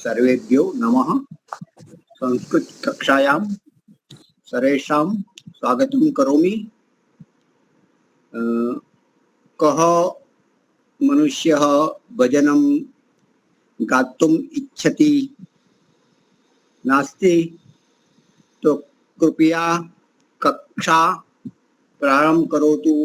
सर्वेभ्यो नमः। संस्कृत कक्षायां सर्वेषां स्वागतं करोमि। कः मनुष्यः भजनं गातुम् इच्छति नास्ति तो कृपया कक्षा प्रारंभ करोतु।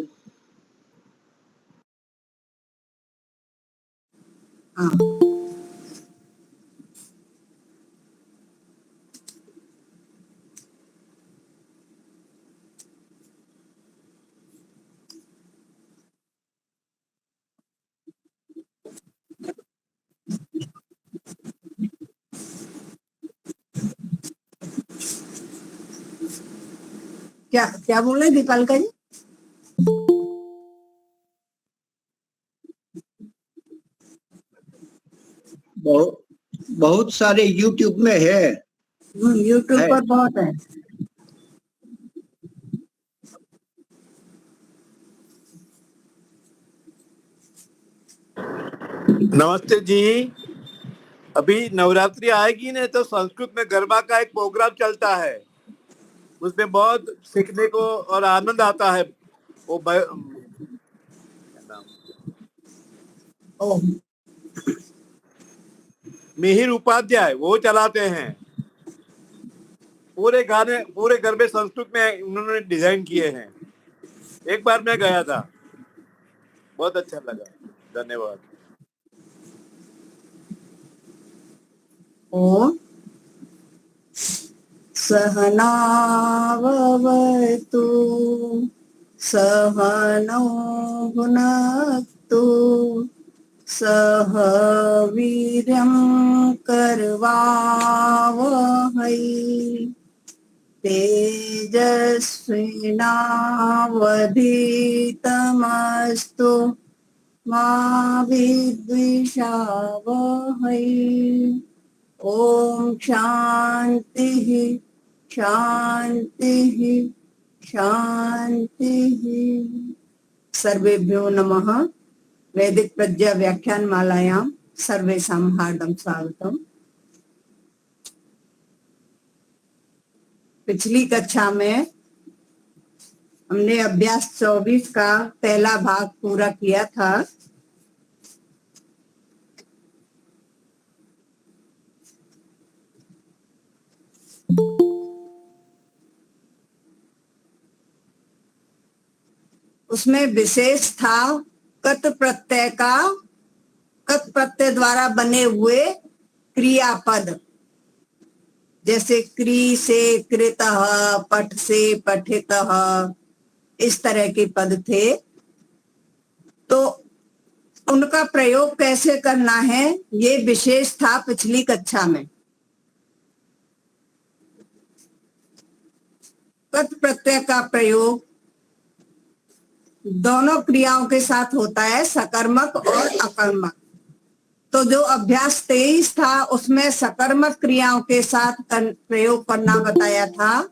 क्या क्या बोल रहे दीपालिका जी? बहुत सारे YouTube में है। YouTube पर बहुत है। नमस्ते जी। अभी नवरात्रि आएगी ना तो संस्कृत में गरबा का एक प्रोग्राम चलता है, उसमें बहुत सीखने को और आनंद आता है। वो मिहिर उपाध्याय वो चलाते हैं। पूरे गाने पूरे गरबे संस्कृत में उन्होंने डिजाइन किए हैं। एक बार मैं गया था, बहुत अच्छा लगा। धन्यवाद। ओम सहनावतु सहनौ भुनक्तु सह वीर्यं करवावहै तेजस्विनावधीतमस्तु मा विद्विषावहै। ओम शांति शांति शांति। सर्वेभ्यो नमः। वैदिक प्रज्ञा व्याख्यान मालायां सर्वेषां हार्दं स्वागतम्। पिछली कक्षा में हमने अभ्यास 24 का पहला भाग पूरा किया था। उसमें विशेष था कत प्रत्यय का, कत प्रत्यय द्वारा बने हुए क्रियापद, जैसे क्री से कृतः, पठ से पठितः, इस तरह के पद थे। तो उनका प्रयोग कैसे करना है ये विशेष था पिछली कक्षा में। कत प्रत्यय का प्रयोग दोनों क्रियाओं के साथ होता है, सकर्मक और अकर्मक। तो जो अभ्यास 23 था उसमें सकर्मक क्रियाओं के साथ प्रयोग करना बताया था,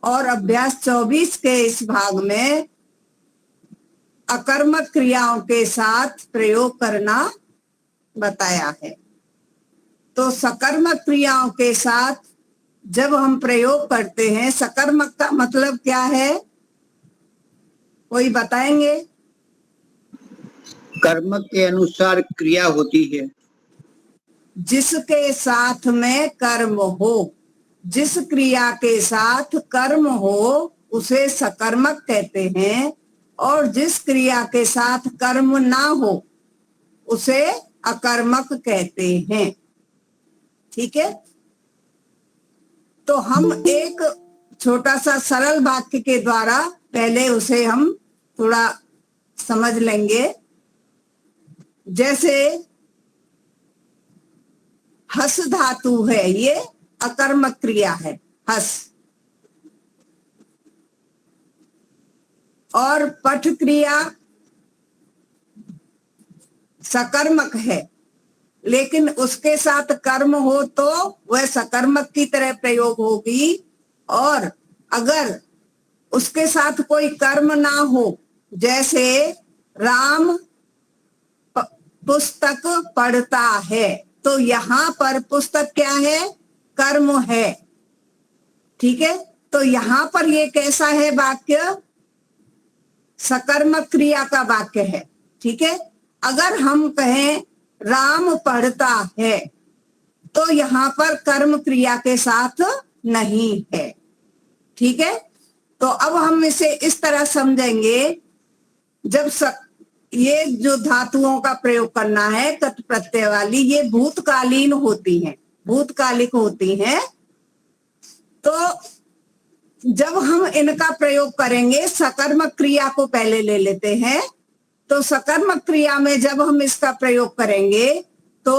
और अभ्यास 24 के इस भाग में अकर्मक क्रियाओं के साथ प्रयोग करना बताया है। तो सकर्मक क्रियाओं के साथ जब हम प्रयोग करते हैं, सकर्मक का मतलब क्या है, कोई बताएंगे? कर्म के अनुसार क्रिया होती है। जिसके साथ में कर्म हो, जिस क्रिया के साथ कर्म हो उसे सकर्मक कहते हैं, और जिस क्रिया के साथ कर्म ना हो उसे अकर्मक कहते हैं। ठीक है, तो हम एक छोटा सा सरल वाक्य के द्वारा पहले उसे हम थोड़ा समझ लेंगे। जैसे हस धातु है, ये अकर्मक क्रिया है, हस। और पठ क्रिया सकर्मक है, लेकिन उसके साथ कर्म हो तो वह सकर्मक की तरह प्रयोग होगी, और अगर उसके साथ कोई कर्म ना हो, जैसे राम पुस्तक पढ़ता है, तो यहाँ पर पुस्तक क्या है? कर्म है। ठीक है, तो यहाँ पर ये कैसा है वाक्य? सकर्मक क्रिया का वाक्य है। ठीक है, अगर हम कहें राम पढ़ता है तो यहाँ पर कर्म क्रिया के साथ नहीं है। ठीक है, तो अब हम इसे इस तरह समझेंगे, जब ये जो धातुओं का प्रयोग करना है कत प्रत्यय वाली, ये भूतकालीन होती हैं, भूतकालिक होती हैं। तो जब हम इनका प्रयोग करेंगे, सकर्मक क्रिया को पहले ले लेते हैं। तो सकर्मक क्रिया में जब हम इसका प्रयोग करेंगे तो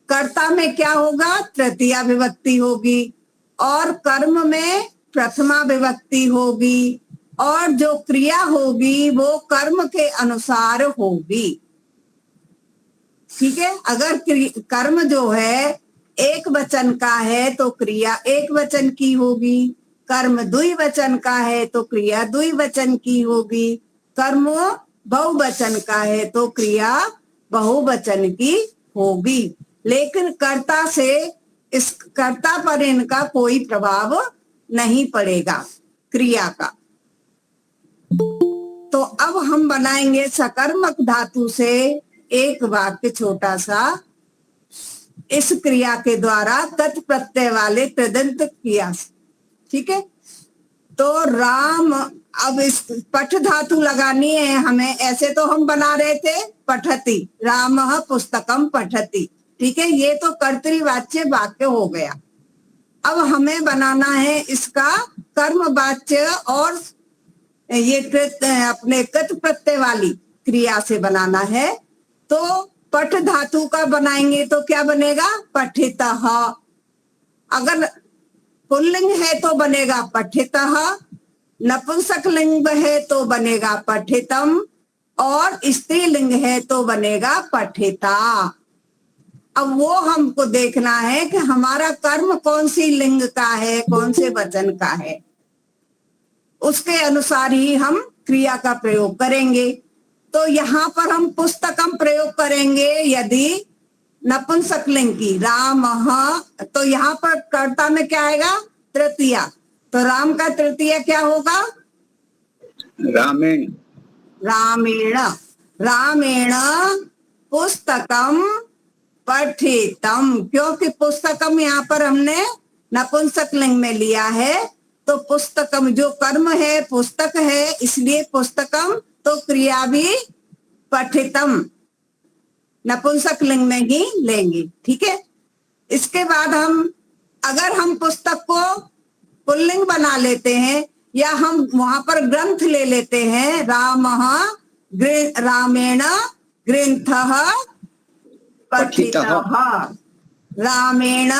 कर्ता में क्या होगा? तृतीया विभक्ति होगी, और कर्म में प्रथमा विभक्ति होगी, और जो क्रिया होगी वो कर्म के अनुसार होगी। ठीक है, अगर कर्म जो है एक वचन का है तो क्रिया एक वचन की होगी, कर्म द्विवचन का है तो क्रिया द्विवचन की होगी, कर्म बहुवचन का है तो क्रिया बहुवचन की होगी। लेकिन कर्ता से इस कर्ता पर इनका कोई प्रभाव नहीं पड़ेगा क्रिया का। तो अब हम बनाएंगे सकर्मक धातु से एक वाक्य छोटा सा, इस क्रिया के द्वारा तत् प्रत्यय वाले कृदंत क्रिया। ठीक है, तो राम, अब इस पठ धातु लगानी है हमें। ऐसे तो हम बना रहे थे पठति, रामः पुस्तकम पठति। ठीक है, ये तो कर्तृवाच्य वाक्य हो गया। अब हमें बनाना है इसका कर्मवाच्य, और ये अपने कृत प्रत्यय वाली क्रिया से बनाना है। तो पठ धातु का बनाएंगे तो क्या बनेगा? पठितः। अगर पुल्लिंग है तो बनेगा पठितः, नपुंसक लिंग है तो बनेगा पठितम, और स्त्रीलिंग है तो बनेगा पठिता। अब वो हमको देखना है कि हमारा कर्म कौन सी लिंग का है, कौन से वचन का है, उसके अनुसार ही हम क्रिया का प्रयोग करेंगे। तो यहाँ पर हम पुस्तकम प्रयोग करेंगे यदि नपुंसक लिंग की, रामः, तो यहाँ पर कर्ता में क्या आएगा? तृतीया। तो राम का तृतीया क्या होगा? रामेण। रामेण। रामेण पुस्तकम पठितम, क्योंकि पुस्तकम यहाँ पर हमने नपुंसक लिंग में लिया है, तो पुस्तकम जो कर्म है पुस्तक है, इसलिए पुस्तकम, तो क्रिया भी पठितम नपुंसक लिंग में ही लेंगे। ठीक है, इसके बाद अगर हम पुस्तक को पुल्लिंग बना लेते हैं, या हम वहां पर ग्रंथ ले लेते हैं, रामेण ग्रंथः पठितः, रामेण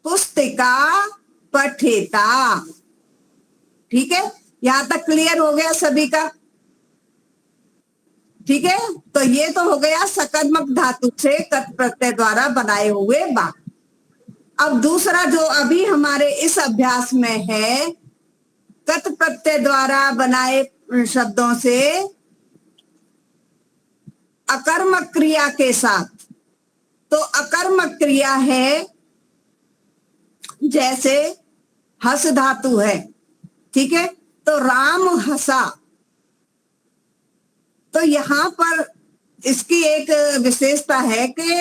पुस्तिका पठिता। ठीक है, यहां तक क्लियर हो गया सभी का? ठीक है, तो ये तो हो गया सकर्मक धातु से कत प्रत्यय द्वारा बनाए हुए वाक्य। अब दूसरा जो अभी हमारे इस अभ्यास में है, कत प्रत्यय द्वारा बनाए शब्दों से अकर्मक क्रिया के साथ। तो अकर्मक क्रिया है, जैसे हस धातु है। ठीक है, तो राम हंसा, तो यहाँ पर इसकी एक विशेषता है कि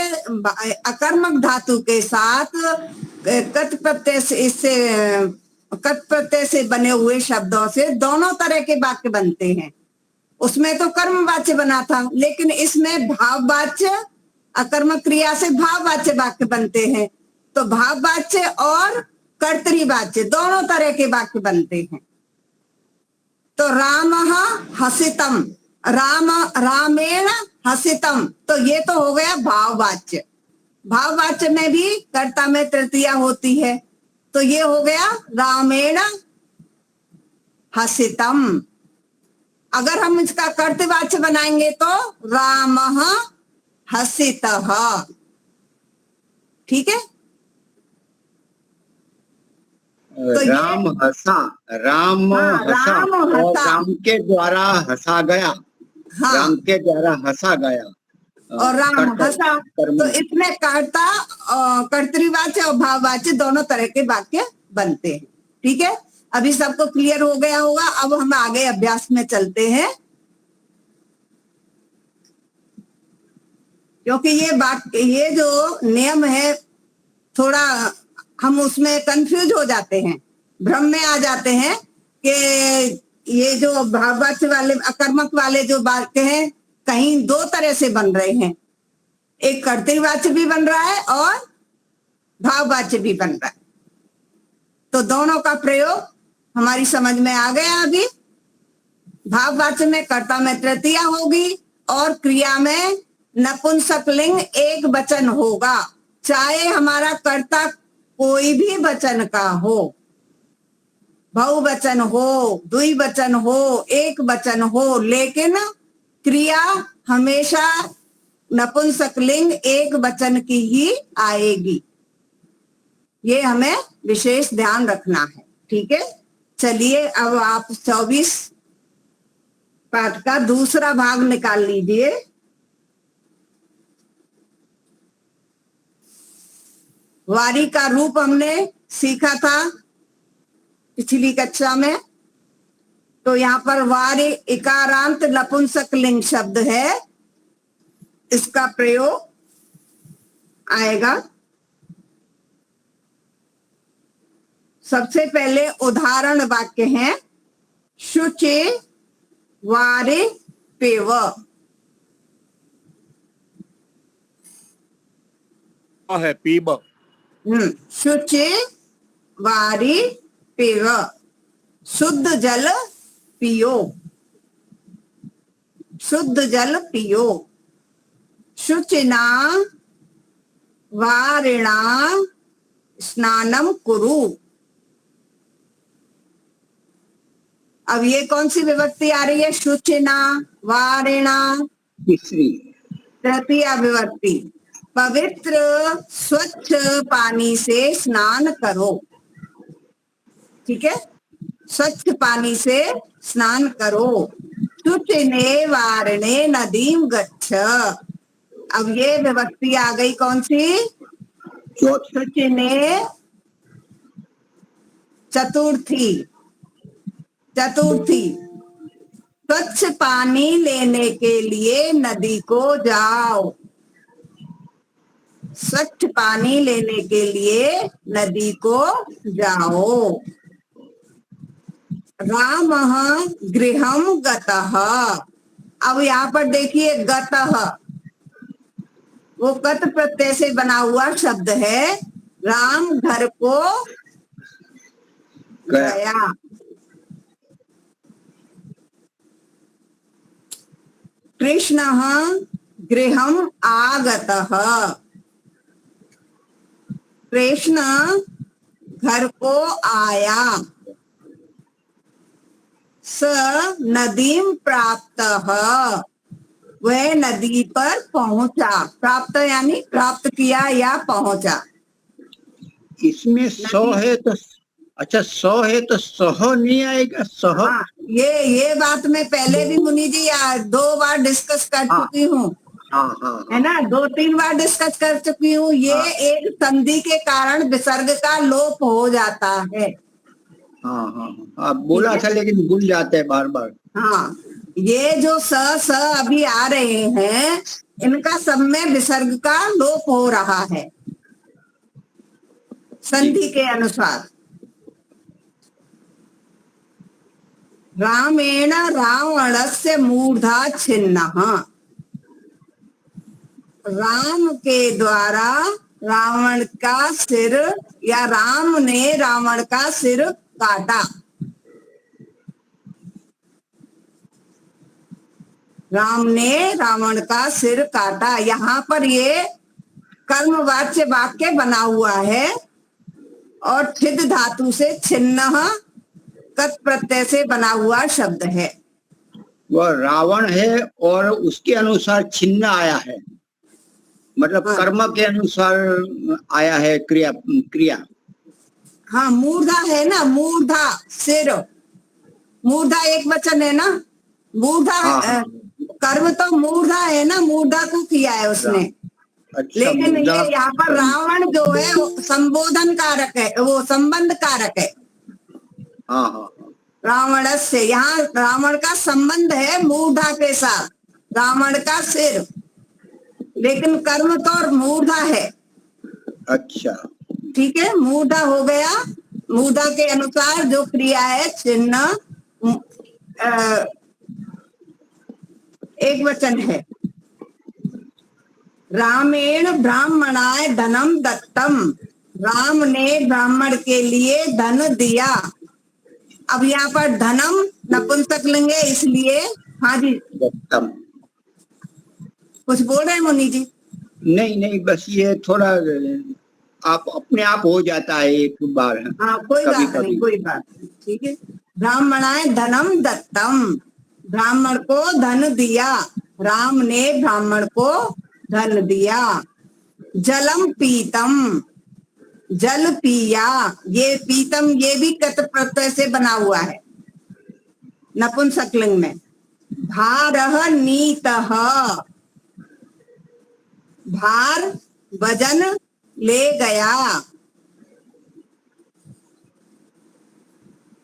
अकर्मक धातु के साथ कत प्रत्यय से, इससे कत प्रत्यय से बने हुए शब्दों से दोनों तरह के वाक्य बनते हैं। उसमें तो कर्मवाच्य बना था, लेकिन इसमें भाववाच्य, अकर्मक क्रिया से भाववाच्य वाक्य बनते हैं। तो भाववाच्य और कर्तृवाच्य दोनों तरह के वाक्य बनते हैं। तो रामः हसितम, रामेण हसितम, तो ये तो हो गया भाववाच्य। भाववाच्य में भी कर्ता में तृतीया होती है, तो ये हो गया रामेण हसितम। अगर हम इसका कर्तृवाच्य बनाएंगे तो रामः हसितः। ठीक है, तो राम हंसा, राम हंसा, और राम के द्वारा हंसा गया। हाँ, राम के द्वारा हंसा गया। और राम कर्ता, हंसा। कर्म। तो इसमें कर्ता कर्तृवाच्य और भाववाच्य दोनों तरह के वाक्य बनते हैं। ठीक है, अभी सबको क्लियर हो गया होगा। अब हम आगे अभ्यास में चलते हैं, क्योंकि ये जो नियम है थोड़ा हम उसमें कंफ्यूज हो जाते हैं, भ्रम में आ जाते हैं कि ये जो भाववाच्य वाले अकर्मक वाले जो वाक्य हैं कहीं दो तरह से बन रहे हैं, एक कर्तृवाच्य भी बन रहा है और भाववाच्य भी बन रहा है। तो दोनों का प्रयोग हमारी समझ में आ गया। अभी भाववाच्य में कर्ता में तृतीया होगी और क्रिया में नपुंसकलिंग एक वचन होगा, चाहे हमारा कर्ता कोई भी वचन का हो, बहुवचन हो, द्विवचन हो, एक वचन हो, लेकिन क्रिया हमेशा नपुंसकलिंग एक वचन की ही आएगी। ये हमें विशेष ध्यान रखना है। ठीक है, चलिए अब आप 24 पाठ का दूसरा भाग निकाल लीजिए। वारी का रूप हमने सीखा था पिछली कक्षा में। तो यहाँ पर वारी इकारांत नपुंसकलिंग शब्द है, इसका प्रयोग आएगा। सबसे पहले उदाहरण वाक्य हैं शुचि वारे पेव। है पीब। शुचि वारी पेव, शुद्ध जल पियो, शुद्ध जल पियो। शुचिना वारिणा स्नानम कुरु। अब ये कौन सी विभक्ति आ रही है? शुचिना वारिणा, तीसरी, तृतीया विभक्ति। पवित्र स्वच्छ पानी से स्नान करो। ठीक है, स्वच्छ पानी से स्नान करो। शुचिने वारिणे नदीम गच्छ। अब ये विभक्ति आ गई कौन सी? चौथी, शुचिने चतुर्थी। चतुर्थी, स्वच्छ पानी लेने के लिए नदी को जाओ। स्वच्छ पानी लेने के लिए नदी को जाओ। रामः गृहम गतः। अब यहाँ पर देखिए गतः, वो गत प्रत्यय से बना हुआ शब्द है। राम घर को गया। कृष्णः गृहम आगतः। कृष्ण घर को आया। स नदीम प्राप्तः, वह नदी पर पहुंचा। प्राप्त यानी प्राप्त किया या पहुंचा। इसमें सौ है तो अच्छा, सौ है तो सह नहीं आएगा? सह, हाँ, ये बात मैं पहले भी मुनि जी 2 बार डिस्कस कर चुकी हूँ। हाँ हाँ है ना, 2-3 बार डिस्कस कर चुकी हूँ। ये एक संधि के कारण विसर्ग का लोप हो जाता है। हाँ हाँ आप बोला था लेकिन भूल जाते हैं बार बार। हाँ, ये जो स अभी आ रहे हैं, इनका सब में विसर्ग का लोप हो रहा है संधि के अनुसार। रामेण रावणस्य मूर्धा छिन्नः। राम के द्वारा रावण का सिर, या राम ने रावण का सिर काटा। राम ने रावण का सिर काटा। यहाँ पर ये कर्मवाच्य वाक्य बना हुआ है और छिद धातु से छिन्न कत प्रत्यय से बना हुआ शब्द है। वह रावण है और उसके अनुसार छिन्न आया है, मतलब हाँ। कर्म के अनुसार आया है। क्रिया हाँ, मूर्धा है ना, मूर्धा सिर। मूर्धा एक वचन है ना। मूर्धा हाँ। कर्म तो मूर्धा है ना, मूर्धा को किया है उसने। अच्छा, लेकिन मूर्धा। ये यहाँ पर रावण जो है वो संबोधन कारक है, वो संबंध कारक है। हाँ हाँ हाँ। रावण से यहाँ रावण का संबंध है मूर्धा के साथ, रावण का सिर, लेकिन कर्म तो मूर्धा है। अच्छा, ठीक है, मूर्धा हो गया। मूर्धा के अनुसार जो क्रिया है चिन्ह एक वचन है। रामेण ब्राह्मणाय धनम दत्तम, राम ने ब्राह्मण के लिए धन दिया। अब यहाँ पर धनम नपुंसक लेंगे इसलिए। हाँ जी, दत्तम। कुछ बोल रहे हैं मुनि जी? नहीं नहीं, बस ये थोड़ा आप अपने आप हो जाता है एक बार। हाँ, कोई कभी बात नहीं, कभी। कोई बात नहीं। ठीक है, ब्राह्मणाय धनम दत्तम, ब्राह्मण को धन दिया, राम ने ब्राह्मण को धन दिया। जलम पीतम, जल पिया, ये पीतम ये भी कत प्रत्यय से बना हुआ है नपुंसकलिंग में। भारह नीतः, भार वजन ले गया।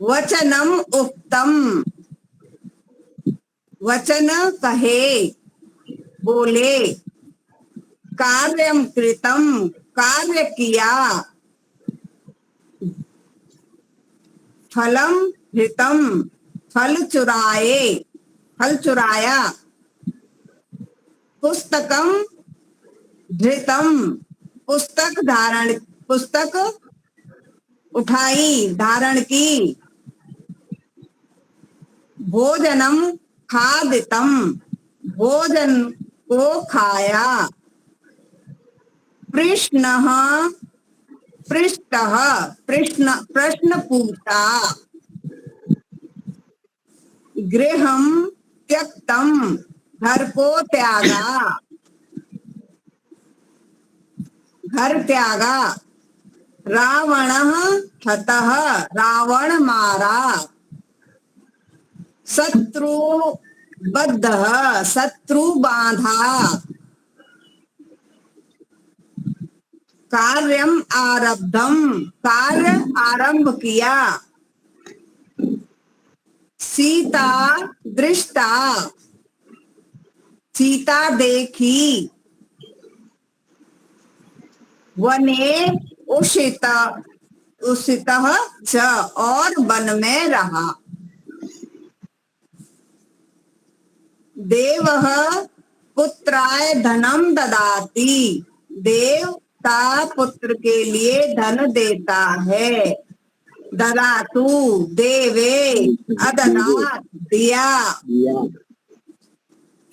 वचनम उक्तम, वचन कहे, बोले। कार्यम कृतम, कार्य किया। फलम हृतम, फल चुराए, फल चुराया। पुस्तकम धृतम, पुस्तक धारण, पुस्तक उठाई, धारण की। भोजनम खादितम, भोजन को खाया। प्रश्नः पृष्टः, प्रश्न प्रश्न पूछा। गृहम त्यक्तम, घर को त्यागा, घर त्यागा। रावणः हतः, रावण मारा। शत्रु बद्धः, शत्रु बांधा। कार्यम आरब्धम, कार्य आरंभ किया। सीता दृष्टा, सीता देखी। वने उषित, उषितः च, और वन में रहा। देवः पुत्राय धनम ददाति, देवता पुत्र के लिए धन देता है। ददातु, देवे, अददात, दिया।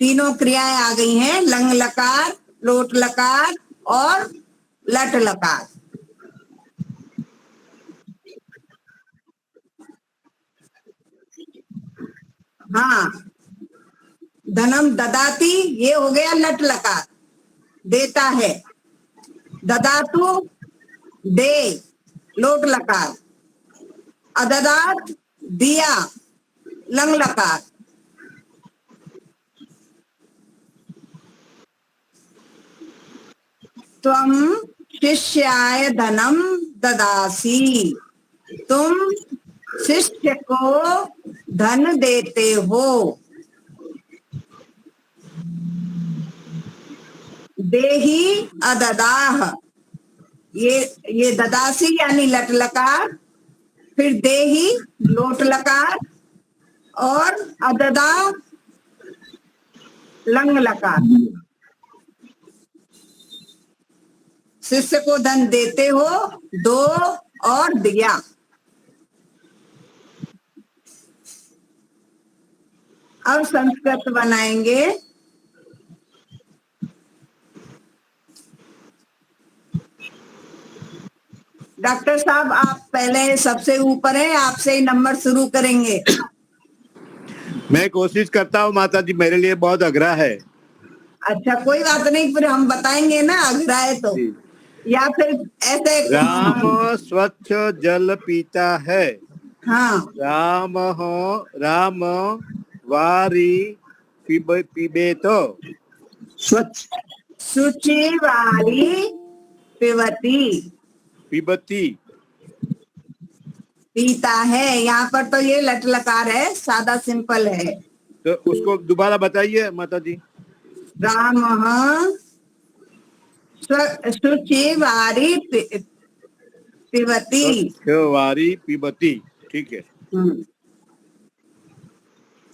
तीनों क्रियाएं आ गई हैं, लंग लकार, लोट लकार और लट लकार। हाँ, धनम ददाती ये हो गया लट लकार, देता है। ददातु दे, लोट लकार। अददात दिया, लंग लकार। त्वम शिष्याय धनम ददासी, तुम शिष्य को धन देते हो। देही अददाह, ये ददासी यानी लट लकार, फिर देही लोट लकार और अददा लंग लकार। शिष्य को धन देते हो, दो और दिया। अब संस्कृत बनाएंगे। डॉक्टर साहब आप पहले सबसे ऊपर हैं, आपसे ही नंबर शुरू करेंगे। मैं कोशिश करता हूँ माता जी, मेरे लिए बहुत आग्रह है। अच्छा, कोई बात नहीं, फिर हम बताएंगे ना अगर आए तो। या फिर ऐसे राम स्वच्छ जल पीता है। हाँ, राम वारी पिबेतो स्वच्छ शुचि वारी पिबती, पिबती पीता है। यहाँ पर तो ये लट लकार है, सादा सिंपल है। तो उसको दोबारा बताइए माता जी। राम शुचि वारी पिबती। स्वच्छवारी पिबती, ठीक है।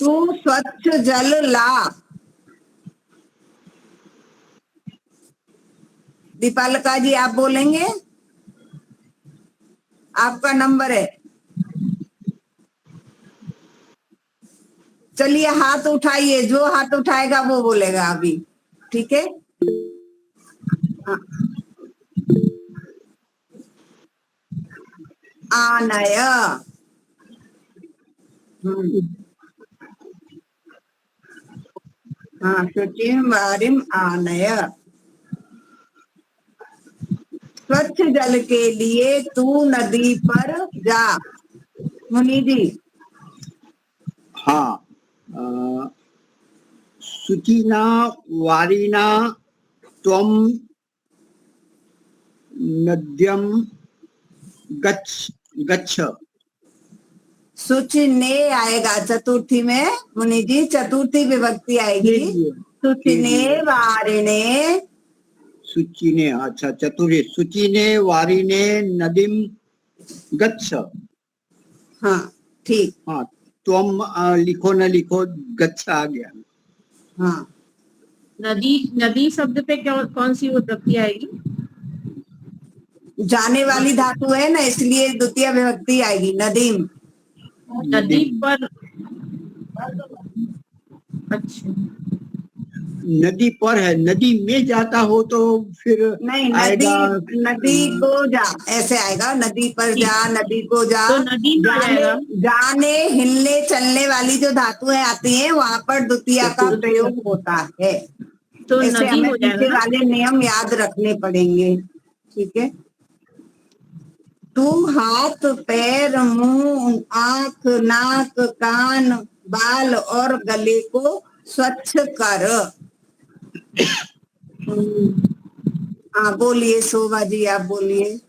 तू स्वच्छ जल ला। दीपालिका जी आप बोलेंगे, आपका नंबर है। चलिए हाथ उठाइए, जो हाथ उठाएगा वो बोलेगा अभी, ठीक है। हाँ। आनय। हाँ, शुचिम वारिम आनय। स्वच्छ जल के लिए तू नदी पर जा। मुनि जी। हाँ, शुचिना वारिना त्वम नद्यम गच्छ। शुचि ने आएगा चतुर्थी में, मुनि जी चतुर्थी विभक्ति आएगी। शुचि ने वारिणे। शुचि ने, अच्छा चतुर्थी, शुचि ने वारिने नदीम गच्छ। हाँ ठीक। हाँ, त्वम लिखो न लिखो, गच्छ आ गया। हाँ, नदी, नदी शब्द पे कौन सी विभक्ति आएगी? जाने वाली धातु है ना, इसलिए द्वितीय विभक्ति आएगी, नदीम। नदी पर, अच्छा नदी पर है, नदी में जाता हो तो फिर नहीं, आएगा नदी को जा ऐसे आएगा, नदी पर जा, नदी को जा। तो नदी में आ जाएगा। जाने हिलने चलने वाली जो धातुएं आती हैं वहां पर द्वितीय का प्रयोग होता है। तो ऐसे नदी हमें हो जाएगा पीछे ना? वाले नियम याद रखने पड़ेंगे, ठीक है। तू हाथ पैर मुंह आंख नाक कान बाल और गले को स्वच्छ कर। हाँ बोलिए शोभा जी, आप बोलिए।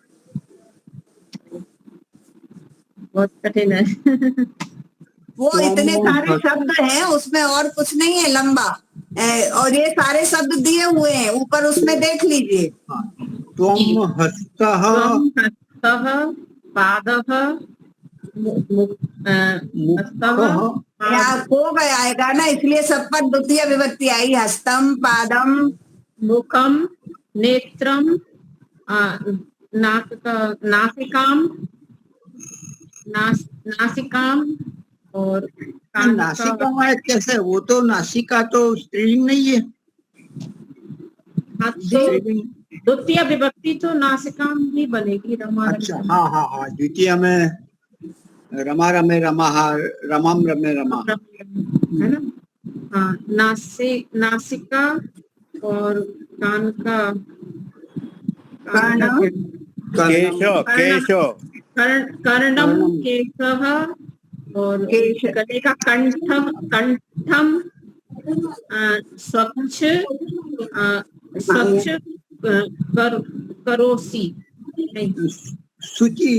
बहुत कठिन है। वो इतने सारे शब्द हैं, उसमें और कुछ नहीं है लंबा। और ये सारे शब्द दिए हुए हैं ऊपर, उसमें देख लीजिए। त्वम हस्तः पादः यहाँ को गया आएगा ना, इसलिए सब पर द्वितीय विभक्ति आई। हस्तम पादम मुखम नेत्रम नासिकाम नासिकाम और नासिका में कैसे, वो तो नासिका तो स्त्रीलिंग नहीं है। द्वितीय विभक्ति तो नासिकाम ही बनेगी। रमा अच्छा, हाँ हाँ हाँ, द्वितीय में रमा रमे रमा, रमम रमे रमा, है ना। हाँ, नासिका और कान का कर्णम केशव और गले का कंठम स्वच्छ करोसी। शुचि,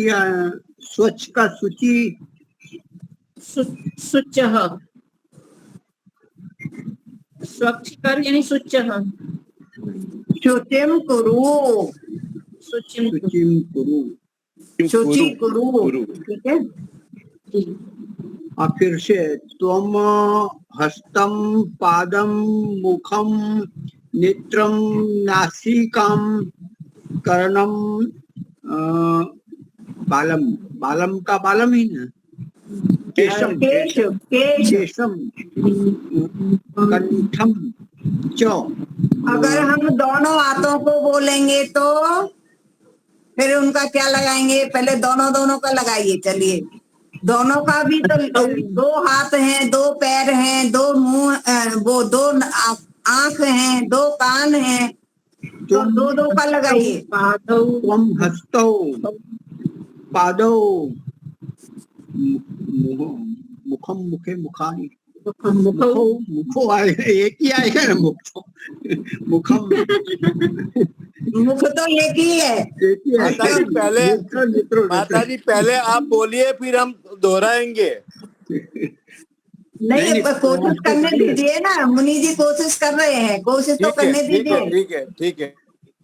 स्वच्छ का शुचि, शुचः, स्वच्छ कर यानी शुचः। शुचिम कुरु, शुचिम कुरु, शुचि कुरु, ठीक है। फिर से त्वम हस्तम पादम मुखम नेत्रम नासिकाम कर्णम बालम, बालम का बालम ही ना, केशम केशम कंठम च। अगर हम दोनों हाथों को बोलेंगे तो फिर उनका क्या लगाएंगे? पहले दोनों दोनों का लगाइए। चलिए, दोनों का भी तो दो हाथ हैं, दो पैर हैं, दो मुंह, वो दो आंख हैं, दो कान हैं, तो दो दो का लगाइए। त्वम हस्तौ पादौ मुखम मुखे मुखानि, मुखो मुखो आएगा, एक ही आएगा ना मुखो, मुखम मुख तो एक ही है। एक ही माता जी आएगा। पहले नेत्र माता जी पहले आप बोलिए फिर हम दोहराएंगे। नहीं, कोशिश करने दीजिए ना, मुनि जी कोशिश कर रहे हैं, कोशिश तो ठीक है करने ठीक है दीजिए। ठीक है ठीक है।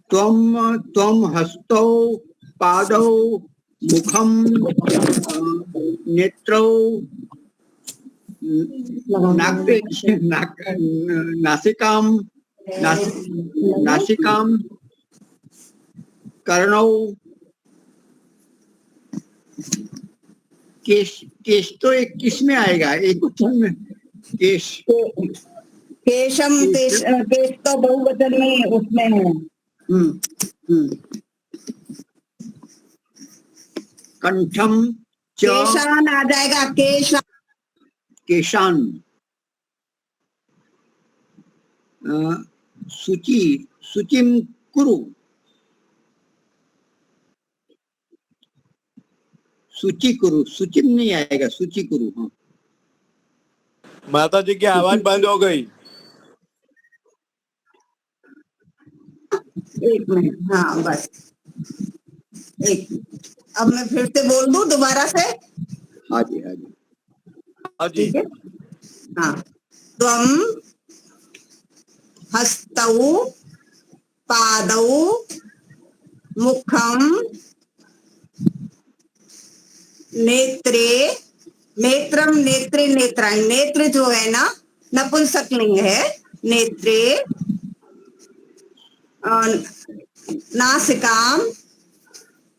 त्वम हस्तौ पादौ मुखम नेत्रौ नासिकाम नासिकाम कर्णौ केश तो एक किस में आएगा, एक वचन में केश। केशम, केश तो बहुवचन में उसमें है। कंठम च केशान आ जाएगा, केशान। केशान शुचि शुचिम कुरु, सूची कुरु, सूचिम नहीं आएगा, सूची कुरु। हाँ माता जी की आवाज बंद हो गई। एक मिनट, हाँ बस एक मिनट। अब मैं फिर से बोल दूं दोबारा से? हाँ जी हाँ जी हाँ जी। ठीक है। हाँ, त्वम हस्तौ पादौ मुखम नेत्रे, नेत्रम नेत्रे नेत्राणि, नेत्र जो है ना नपुंसकलिंग है, नेत्रे नासिकाम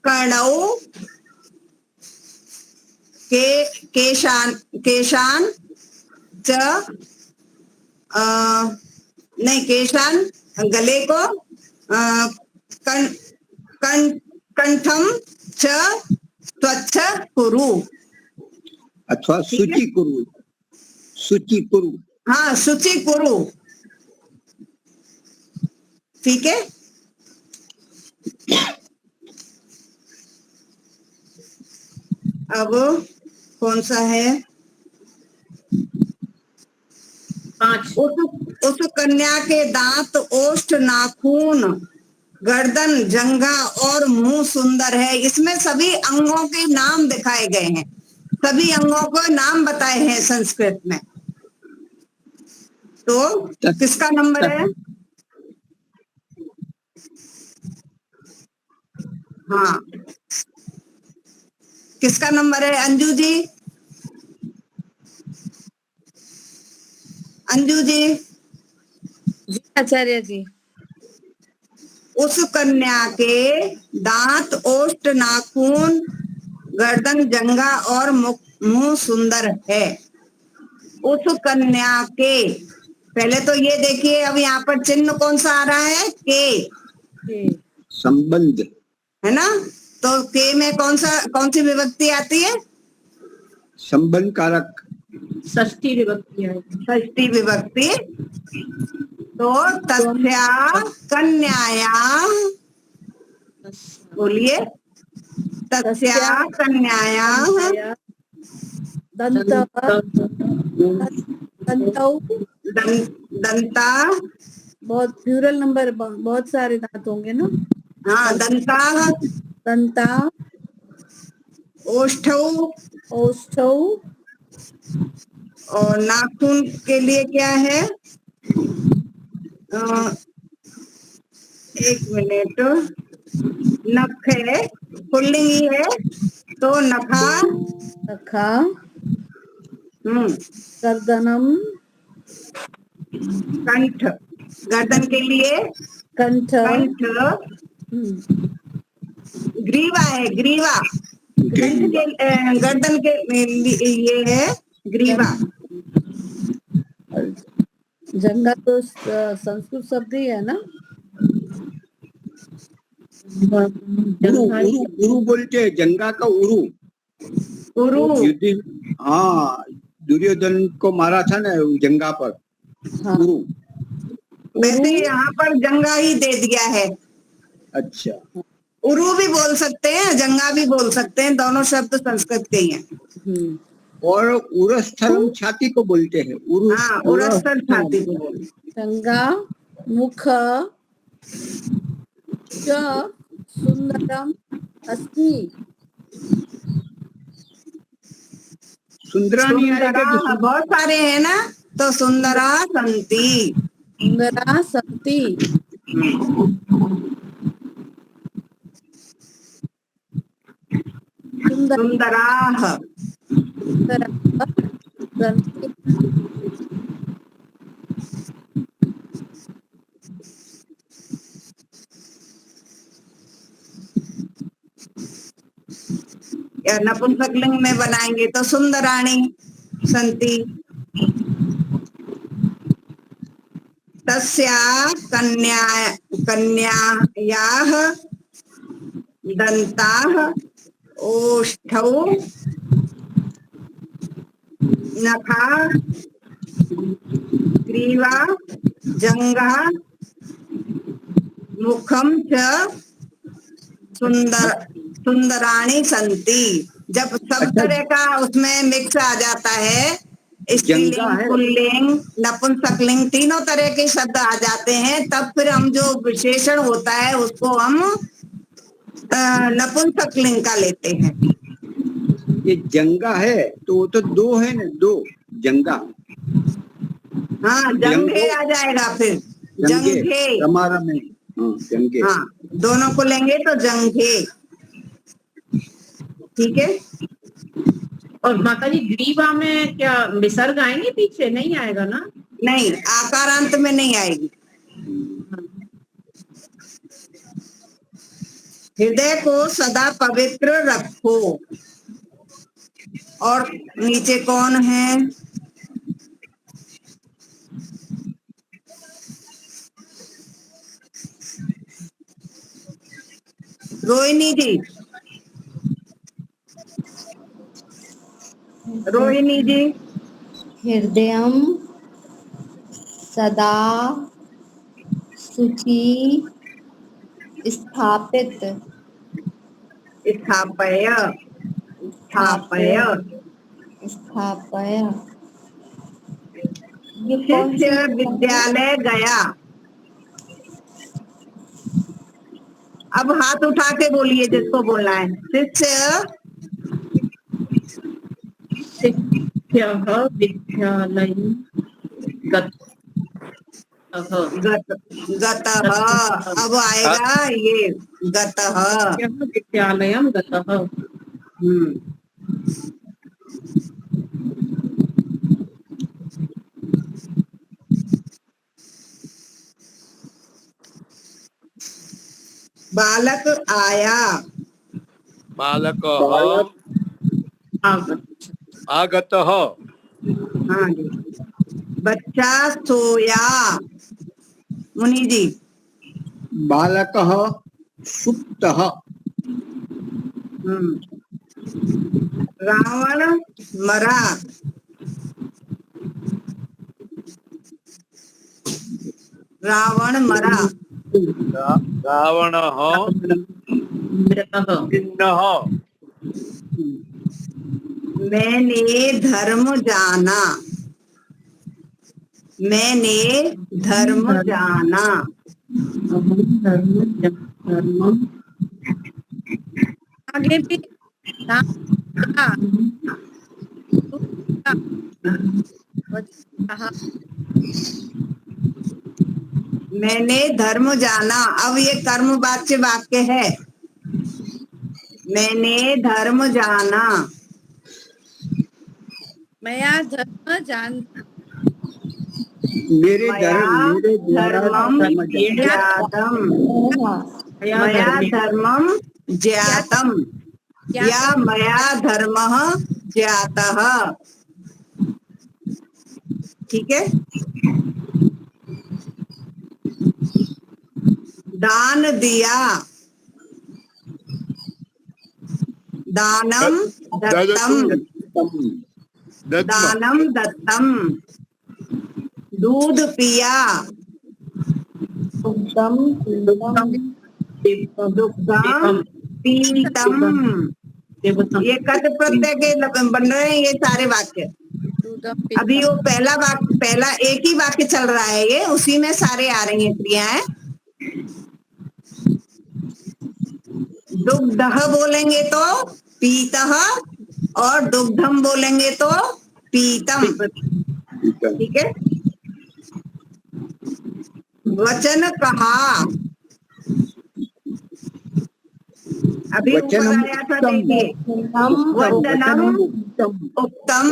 कर्णौ केशान केशान च नहीं, केशान गले को, कंठम च स्वच्छ कुरु, अथवा सूची कुरु, सूची कुरु। हाँ शुचि कुरु, ठीक है। अब कौन सा है? 5 उस कन्या के दांत, ओष्ठ, नाखून, गर्दन, जंघा और मुंह सुंदर है। इसमें सभी अंगों के नाम दिखाए गए हैं, सभी अंगों को नाम बताए हैं संस्कृत में। तो किसका नंबर है? हाँ, किसका नंबर है? अंजू जी, अंजू जी। आचार्य जी। उस कन्या के दांत, ओष्ठ, नाखून, गर्दन, जंघा और मुंह सुंदर है। उस कन्या के, पहले तो ये देखिए, अब यहाँ पर चिन्ह कौन सा आ रहा है? के, संबंध है ना। तो के में कौन सी विभक्ति आती है? संबंध कारक, षष्ठी विभक्ति है। षष्ठी विभक्ति। तो तस्या कन्याया, बोलिए, तस्या कन्याया दंता, बहुत प्लूरल नंबर, बहुत सारे दांत होंगे ना। हाँ, दंता, ओष्ठौ, औष्ठौ, और नाखून के लिए क्या है? एक मिनट, नख है, पुल्लिंग ही है, तो नखा, नखा, गर्दनम, कंठ, गर्दन के लिए कंठ, ग्रीवा है, ग्रीवा, कंठ के, गर्दन के ये है ग्रीवा। जंगा तो संस्कृत शब्द ही है ना। उरु बोलते हैं, जंगा का उरु। हाँ, दुर्योधन को मारा था ना जंगा पर। हाँ। उरु, वैसे यहाँ पर जंगा ही दे दिया है। अच्छा, उरु भी बोल सकते हैं, जंगा भी बोल सकते हैं, दोनों शब्द संस्कृत के ही हैं। और उरस्थलम छाती को बोलते हैं। हाँ, उरस्थल छाती को बोलते गंगा मुख च सुंदरम अस्ति। सुंदरानी आएगा कि सुंदरा बहुत सारे हैं ना, तो सुंदरा संति। सुंदरा सन्ति। सुंदर सुंदराः सुंदर सन्ति। या नपुंसकलिंग में बनाएंगे तो सुंदराणी संति। तस्या कन्यायाः दन्ताः ओष्ठौ नखा ग्रीवा जंघा मुखम च सुंदराणी संति। जब सब तरह का उसमें मिक्स आ जाता है, जंघा स्त्रीलिंग है। पुल्लिंग नपुंसकलिंग तीनों तरह के शब्द आ जाते हैं, तब फिर हम जो विशेषण होता है उसको हम नपुंसकलिंग का लेते हैं। ये जंगा है तो वो तो दो है ना, दो जंगा। हाँ, जंघे आ जाएगा फिर, जंघे। हमारा में जंगे। हाँ, दोनों को लेंगे तो जंघे। ठीक है। और माता जी ग्रीवा में क्या विसर्ग आएंगे पीछे? नहीं आएगा ना? नहीं, आकारांत में नहीं आएगी। हृदय को सदा पवित्र रखो। और नीचे कौन है? रोहिणी जी, रोहिणी जी। हृदयं सदा शुचि स्थापित। स्थापय स्थापय। स्थापय। ये कौन सी शिष्य विद्यालय गया। अब हाथ उठा के बोलिए जिसको बोलना है। शिष्य शिष्यः विद्यालयं गतः। अब आएगा ये गतः। शिष्यः विद्यालयं गतः। बालक आया। बालक आगतः। आगतः। हाँ जी। बच्चा सोया। मुनि जी। बालकः सुप्तः। रावण मरा। रावण मरा। रावणः मृतः। खिन्नः। मैंने धर्म जाना। मैंने धर्म जाना। आगे भी मैंने धर्म जाना। अब ये कर्मवाच्य वाक्य है। मैंने धर्म जाना। मया धर्म जान मेरे मया धर्मम ज्ञातम। मया धर्मम ज्ञातम या मया धर्मः ज्ञातः। ठीक है। दान दिया। दानम दत्तम। दानम दत्तम। दूध पिया। दुग्धम पीतम। ये कत प्रत्यय के बन रहे हैं ये सारे वाक्य। अभी वो पहला एक ही वाक्य चल रहा है, ये उसी में सारे आ रही हैं क्रियाएं। दुग्धः बोलेंगे तो पीतः, और दुग्धम बोलेंगे तो पीतम। ठीक है। वचन कहा, अभी ऊपर वचनम आया था, देखिए वचनम उत्तम,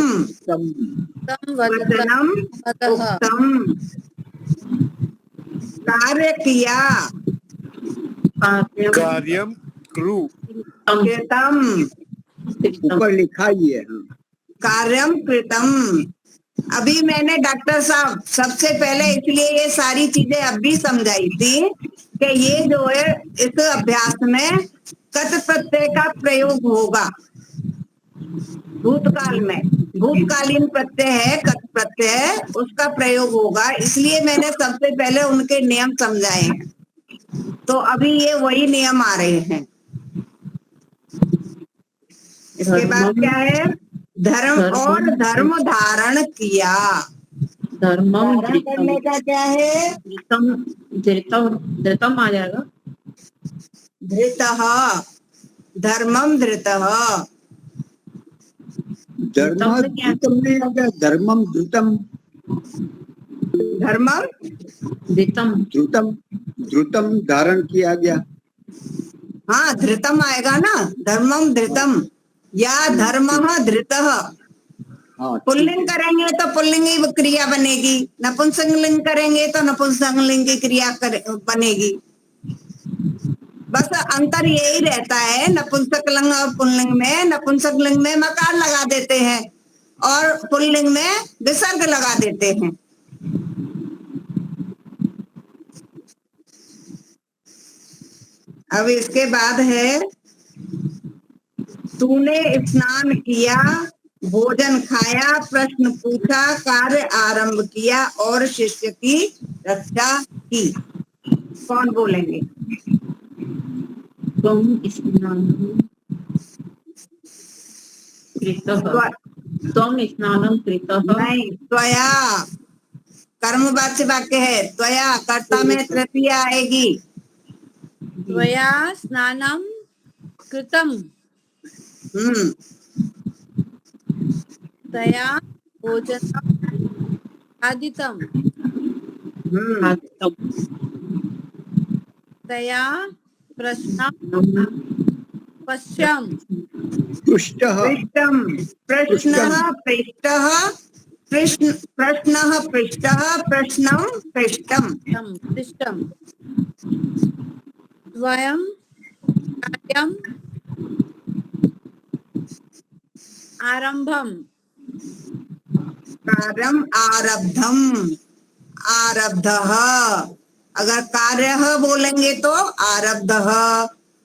वचनम उत्तम। कार्य किया, कार्यम कृ। कृतम, ऊपर लिखा ही है। हाँ। कार्यम कृतम। अभी मैंने डॉक्टर साहब सबसे पहले इसलिए ये सारी चीजें अभी समझाई थी कि ये जो है इस अभ्यास में कत प्रत्यय का प्रयोग होगा। भूतकाल में भूतकालीन प्रत्यय है कत प्रत्यय, उसका प्रयोग होगा, इसलिए मैंने सबसे पहले उनके नियम समझाए हैं। तो अभी ये वही नियम आ रहे हैं। इसके बाद क्या है? धर्म और धर्म धारण किया। धर्मम धारण करने का क्या है? धृतम आ जाएगा। धृतः, धर्मम धृतः। धर्म द्रुतम नहीं आ गया? धर्मम द्रुतम, धर्मम धृतम द्रुतम, द्रुतम धारण किया गया। हाँ धृतम आएगा ना, धर्मम धृतम या धर्मः धृतः। हाँ, पुल्लिंग करेंगे तो पुल्लिंगी क्रिया बनेगी, नपुंसकलिंग करेंगे तो नपुंसकलिंग की क्रिया बनेगी। बस अंतर यही रहता है, नपुंसकलिंग और पुल्लिंग में, नपुंसकलिंग में मकार लगा देते हैं और पुल्लिंग में विसर्ग लगा देते हैं। अब इसके बाद है तूने स्नान किया, भोजन खाया, प्रश्न पूछा, कार्य आरंभ किया और शिष्य की रक्षा की। कौन बोलेंगे? तुम स्नानम कृतः, तुम स्नानम कृतः। नहीं, त्वया कर्मवाच्य वाक्य है। त्वया कर्ता में तृतीया आएगी। त्वया स्नानं कृतं, तया भोजनं खादितं, तया प्रश्नं पश्यम्, पृष्ठः, पृष्ठम, प्रश्नः पृष्ठः, प्रश्नः पृष्ठः, प्रश्नं पृष्ठम। पृष्ठम्, द्वयं कार्यम् आरम्भम्, कार्यम आरब्धम, आरब्धः। अगर कार्यः बोलेंगे तो आरब्धः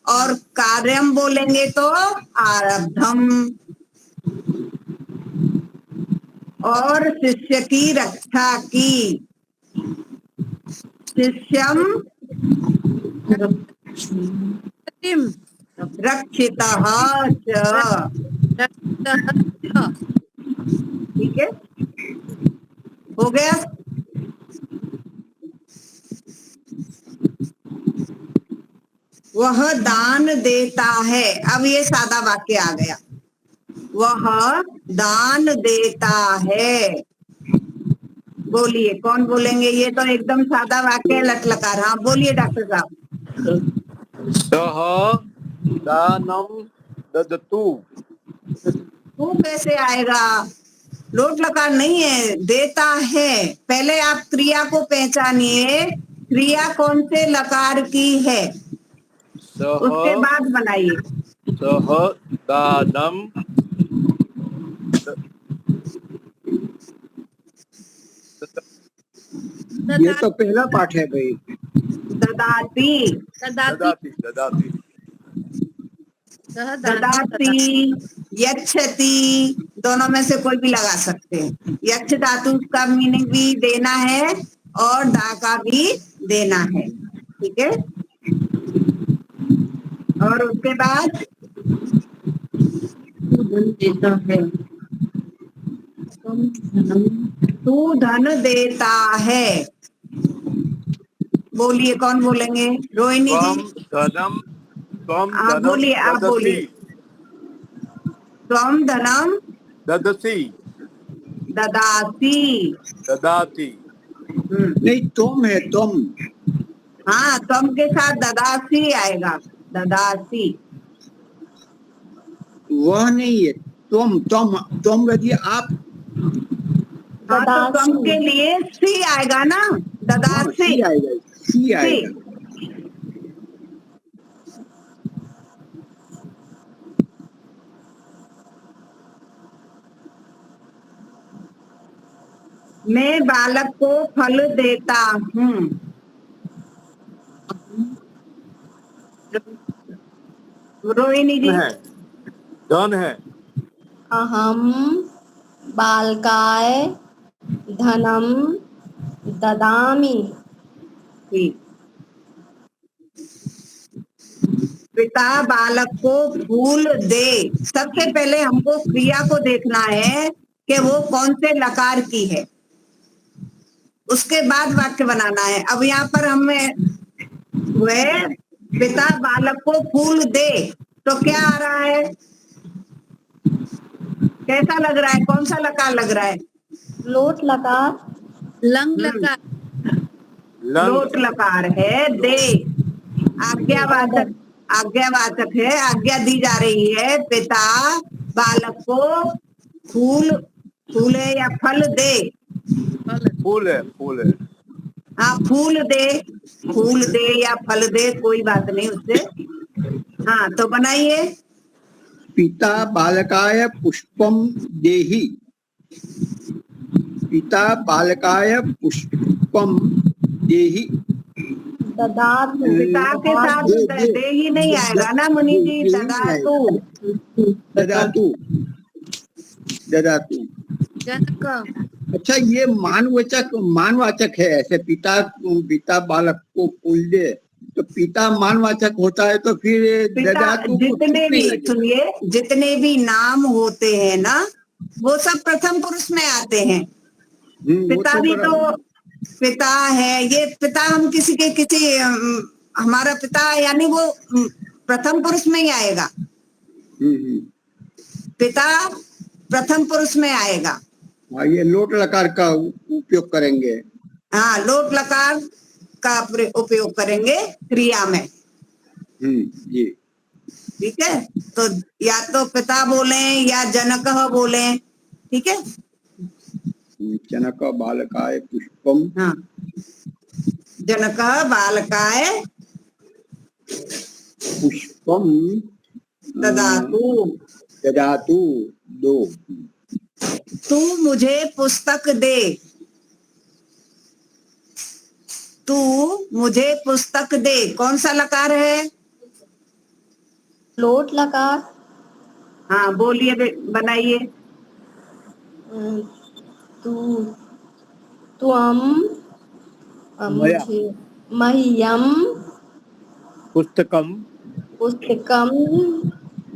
और कार्यम बोलेंगे तो आरब्धम। और शिष्य की रक्षा की, शिष्यम रतिं रक्षितः च। रक्षितः च। ठीक है, हो गया। वह दान देता है, अब ये सादा वाक्य आ गया। वह दान देता है। बोलिए, कौन बोलेंगे? ये तो एकदम सादा वाक्य है, लटलकार। हाँ बोलिए डॉक्टर साहब। सह दानम ददतु। तू कैसे आएगा? लोट लकार नहीं है, देता है। पहले आप क्रिया को पहचानिए, क्रिया कौन से लकार की है, उसके सह बाद बनाइए। सह दानम ये तो पहला पाठ है भाई। ददाती, ददाति ददाति। ददाती, यच्छति, दोनों में से कोई भी लगा सकते हैं। यच्छ धातु का मीनिंग भी देना है और दा का भी देना है। ठीक है। और उसके बाद धन देता है। तू धन देता है। बोलिए, कौन बोलेंगे? रोहिणी जी। त्वम आप धनम बोलिए, आप ददसी। बोलिए। त्वम धनम ददसी। ददासी। ददाति। नहीं, तुम है तुम। हाँ, त्वम के साथ ददासी आएगा। ददासी। वह नहीं है, तुम यदि आप। हाँ, तो त्वम ददासी। के लिए सी आएगा ना। हाँ, ददासी। सी आएगा, सी सी। आएगा। मैं बालक को फल देता हूँ। रोहिणी जी। है, धन है। अहम बालकाय धनम ददामि। ठीक। पिता बालक को फूल दे। सबसे पहले हमको क्रिया को देखना है कि वो कौन से लकार की है, उसके बाद वाक्य बनाना है। अब यहाँ पर हमें वह पिता बालक को फूल दे, तो क्या आ रहा है? कैसा लग रहा है? कौन सा लकार लग रहा है? लोट लकार। लंग लकार। लंग। लोट लकार है। दे आज्ञावाचक, आज्ञावाचक है। आज्ञा दी जा रही है, पिता बालक को फूल, फूल है या फल दे। फूल है, फूल है। हाँ, फूल दे, फूल दे या फल दे, कोई बात नहीं उससे। हाँ, तो बनाइए। पिता बालकाय पुष्पम देहि। पिता बालकाय पुष्पम देहि। ददातु। पिता के साथ दे ही नहीं आएगा ना मुनि जी। ददातु। ददातु। ददातु। जनक। अच्छा, ये मानवाचक है ऐसे। पिता बालक को फूल दे, तो पिता मानवाचक होता है, तो फिर पिता ददातु को जितने किस पे भी, लगे? सुनिए, जितने भी नाम होते हैं ना, वो सब प्रथम पुरुष में आते हैं। वो पिता भी तो बराबर। पिता है। ये पिता हम किसी के किसी हमारा पिता, यानी वो प्रथम पुरुष में ही आएगा। हम्म। पिता प्रथम पुरुष में आएगा। हाँ, ये लोट लकार का उपयोग करेंगे। हाँ, लोट लकार का उपयोग करेंगे क्रिया में। जी। ठीक है, तो या तो पिता बोले या जनक बोले। ठीक है। जनक बालकाय पुष्पम। हाँ, जनक बालकाय पुष्पम ददातु। ददातु। दो। तू मुझे पुस्तक दे। तू मुझे पुस्तक दे, कौन सा लकार है? लोट लकार। हाँ, बोलिए, बनाइए। तू त्वम मया मुझे मह्यम पुस्तकम पुस्तकम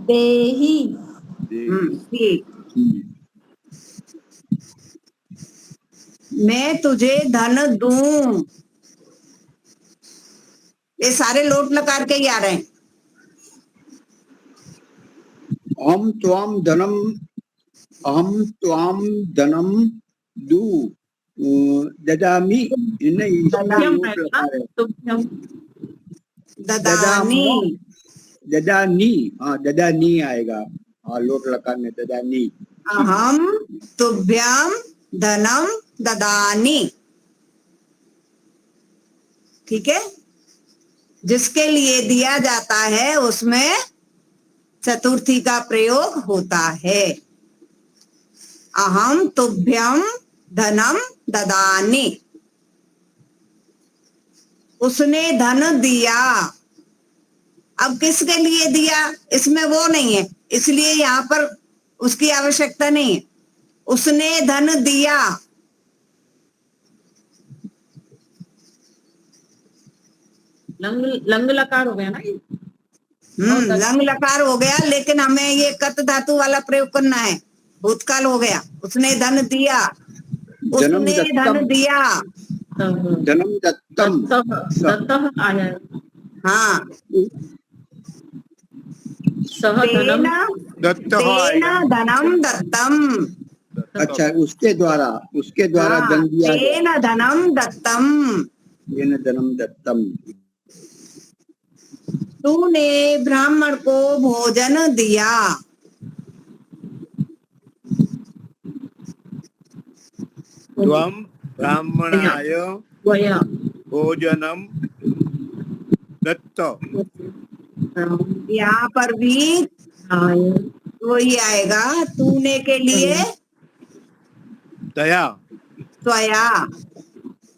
देहि। ठीक। मैं तुझे धन दूं। ये सारे लोट लकार के ही आ रहे हैं। अहम त्वाम धनम दू ददामि। नहीं, इसमें लोट लकार है। ददानी। ददानी। हाँ, ददानी आएगा। हाँ, लोट लकार में ददानी। अहम तुभ्यम धनम ददानी। ठीक है, जिसके लिए दिया जाता है उसमें चतुर्थी का प्रयोग होता है। अहम तुभ्यम धनम ददानी। उसने धन दिया। अब किसके लिए दिया, इसमें वो नहीं है, इसलिए यहाँ पर उसकी आवश्यकता नहीं है। उसने धन दिया। लंग लकार हो गया ना ये। लंग लकार हो गया, लेकिन हमें ये कत धातु वाला प्रयोग करना है। भूतकाल हो गया, उसने धन दिया, जन्म उसने दत्तम, धन दिया। जन्म दत्तम, दत्तः आ जाएगा। हाँ, सह धनम दत्त तेन आएगा। धनम दत्तम। अच्छा, उसके द्वारा हाँ, धन दिया गया, तेन धनम दत्तम। येन धनम दत्तम। तूने ब्राह्मण को भोजन दिया। त्वं ब्राह्मणाय वया भोजनम दत्त। यहाँ पर भी आय वही आएगा, तूने के लिए तया त्वया।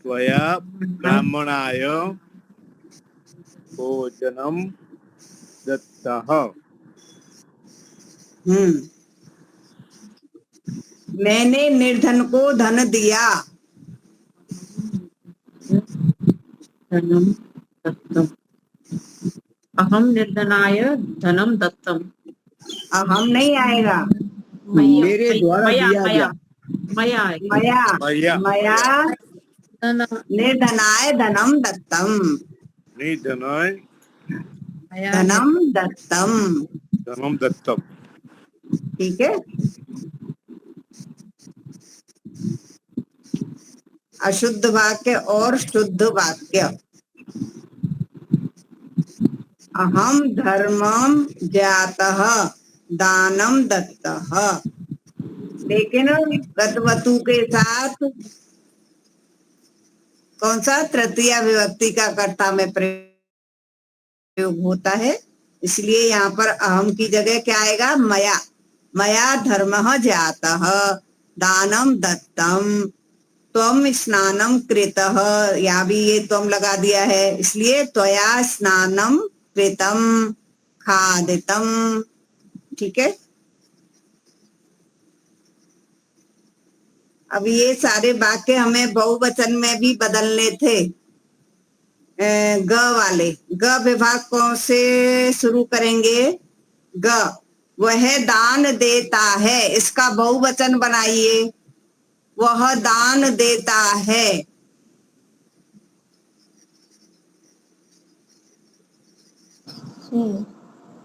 त्वया ब्राह्मणाय भोजनम दत्तः। मैंने निर्धन को धन दिया। धनम दत्तम। अहम निर्धनाय धनम दत्तम। हम नहीं आएगा, मया मेरे द्वारा मया दिया मया गया, मया आएगा। मया मया मया निर्धनाय धनम दत्तम। निधनाय धनम दत्तम। धनम दत्तम। ठीक है। अशुद्ध वाक्य और शुद्ध वाक्य। अहम धर्मम ज्ञातः दानम दत्तः। लेकिन गतवतु के साथ कौन सा तृतीया विभक्ति का कर्ता में प्रयोग होता है, इसलिए यहाँ पर अहम की जगह क्या आएगा, मया। मया धर्मः ज्ञातः दानम दत्तम। त्वम स्नानम कृतः, यहाँ भी ये त्वम लगा दिया है, इसलिए त्वया स्नानम कृतम खादितम। ठीक है। अब ये सारे वाक्य हमें बहुवचन में भी बदलने थे। ग वाले, ग विभाग कौन से शुरू करेंगे? ग, वह दान देता है, इसका बहुवचन बनाइए। वह दान देता है।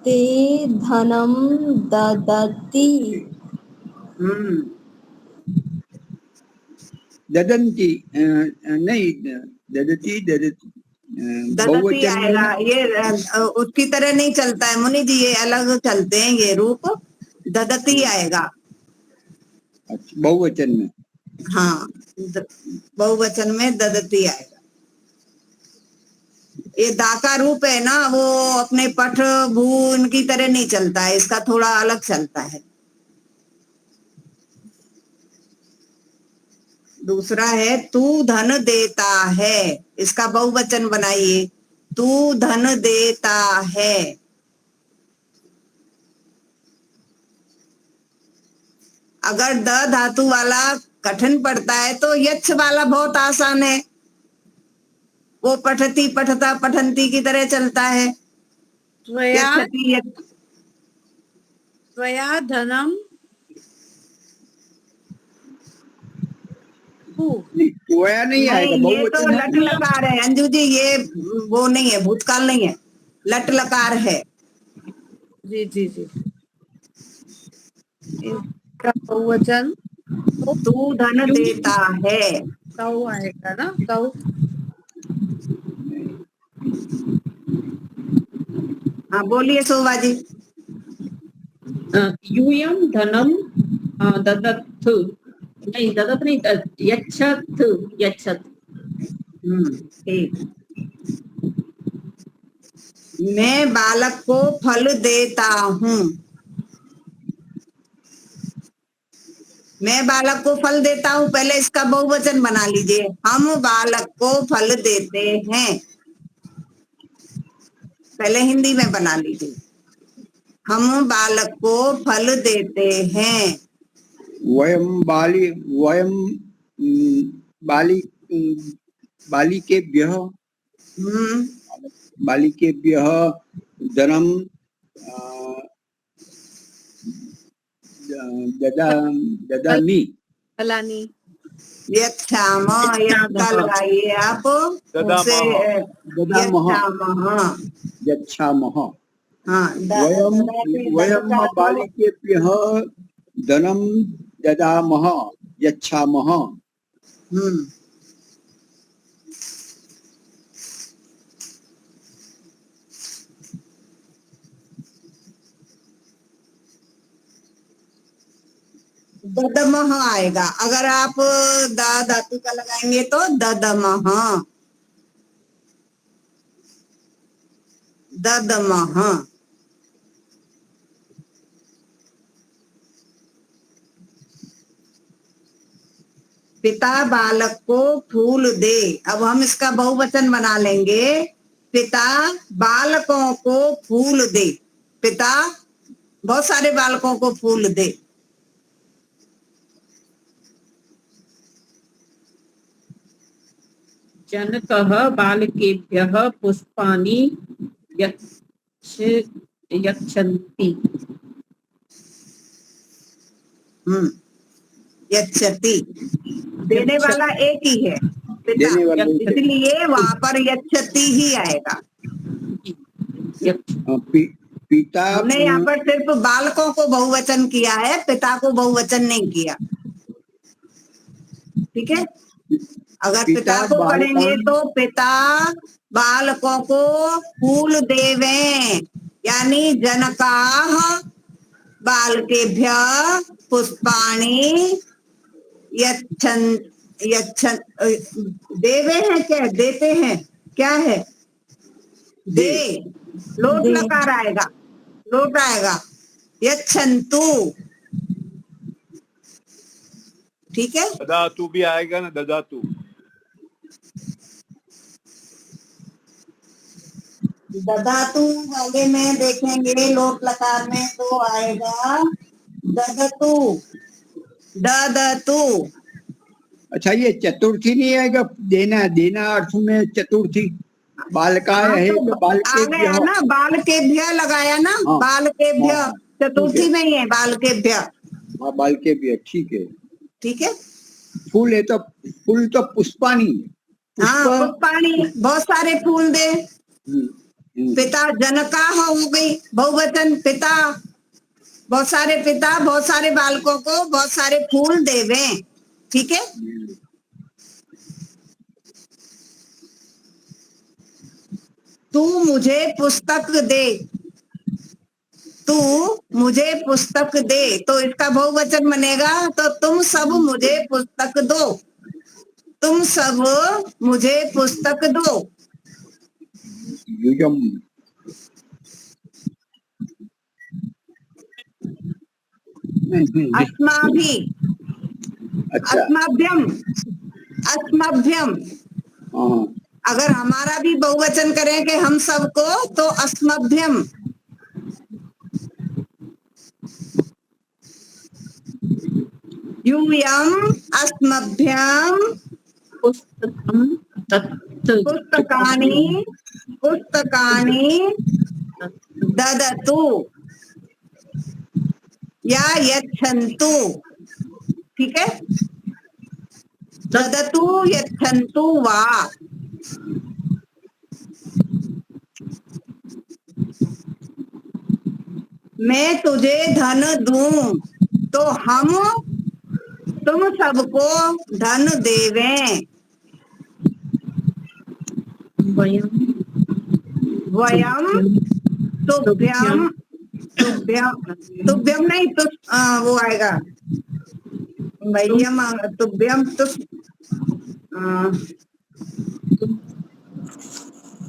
ते धनम ददति। ददंती, नहीं, ददती, ददती ददती बहुवचन आएगा, में। ये उसकी तरह नहीं चलता है मुनि जी, ये अलग चलते हैं ये रूप। ददती आएगा। अच्छा, बहुवचन में। हाँ, बहुवचन में ददती आएगा। ये दा का रूप है ना, वो अपने पठ भू इनकी तरह नहीं चलता है, इसका थोड़ा अलग चलता है। दूसरा है तू धन देता है, इसका बहुवचन बनाइए। तू धन देता है। अगर द धातु वाला कठिन पड़ता है तो यक्ष वाला बहुत आसान है, वो पठती पठता पठंती की तरह चलता है। यक्षति, त्वया धनम त्वया नहीं आएगा, नहीं, ये तो बहुवचन है। लट लकार है अंजू जी, ये वो नहीं है, भूतकाल नहीं है, लट लकार है। जी जी जी। इसका बहुवचन तू धन देता है। कौ आएगा ना, कौ। हाँ बोलिए शोभा जी। यूयम धनम ददत्थु, नहीं ददत नहीं, यच्छत् यच्छत्। ठीक। मैं बालक को फल देता हूँ। मैं बालक को फल देता हूँ, पहले इसका बहुवचन बना लीजिए। हम बालक को फल देते हैं, पहले हिंदी में बना लीजिए। हम बालक को फल देते हैं। वयम बाली, वयम बाली, बालिकेभ्यः, बालिकेभ्यः धनम ददामी फलानी यच्छाम, यक्का लगाइए आप उसे यच्छामः। यच्छामः। हाँ, वयम बालिकेभ्यः धनं ददामः यच्छामः। ददमः आएगा, अगर आप दा धातु का लगाएंगे तो ददमः, ददमः। पिता बालक को फूल दे, अब हम इसका बहुवचन बना लेंगे। पिता बालकों को फूल दे, पिता बहुत सारे बालकों को फूल दे। जनकः बालकेभ्यः पुष्पाणि यच्छन्ति। यच्छति, देने वाला एक ही है पिता, इसलिए वहां पर यच्छति ही आएगा। पिता, हमने यहाँ पर सिर्फ बालकों को बहुवचन किया है, पिता को बहुवचन नहीं किया। ठीक है, अगर पिता को पढ़ेंगे तो पिता बालकों को फूल देवें, यानी जनकाः बालकेभ्यः पुष्पाणि यच्छन् देवे हैं, क्या देते हैं, क्या है दे, लोट लकार आएगा, लोट आएगा, यच्छन्तु। ठीक है, ददातु भी आएगा ना, ददातु। ददातु आगे में देखेंगे, लोट लकार में तो आएगा ददतु, ददतु। अच्छा, ये चतुर्थी नहीं आएगा, देना, देना अर्थ में चतुर्थी, बालकाय है तो बालकेभ्यः आ गया ना, बालकेभ्यः लगाया ना, बालकेभ्यः, चतुर्थी नहीं है, बालकेभ्यः। हाँ, बालकेभ्यः, ठीक है। ठीक है, फूल है तो फूल तो पुष्पाणि। हाँ, पुष्पाणि, बहुत सारे फूल दे। पिता जनकाः हो गई बहुवचन, पिता बहुत सारे, पिता बहुत सारे बालकों को बहुत सारे फूल देवे। ठीक है, तू मुझे पुस्तक दे, तू मुझे पुस्तक दे, तो इसका बहुवचन बनेगा तो तुम सब मुझे पुस्तक दो, तुम सब मुझे पुस्तक दो। युजम, अस्माभि, अच्छा, अस्मभ्यम, अस्मभ्यम। अगर हमारा भी बहुवचन करें कि हम सबको, तो अस्मभ्यम। यूयम अस्मभ्यम पुस्तकानि, पुस्तकानि ददतु या यच्छन्तु। ठीक है, ददतु यच्छन्तु वा। मैं तुझे धन दूं तो हम तुम सबको धन देवें। वयम तुभ्यम, तुभ्यम, तुभ्यम नहीं तो वो आएगा वयम, तुभ्यम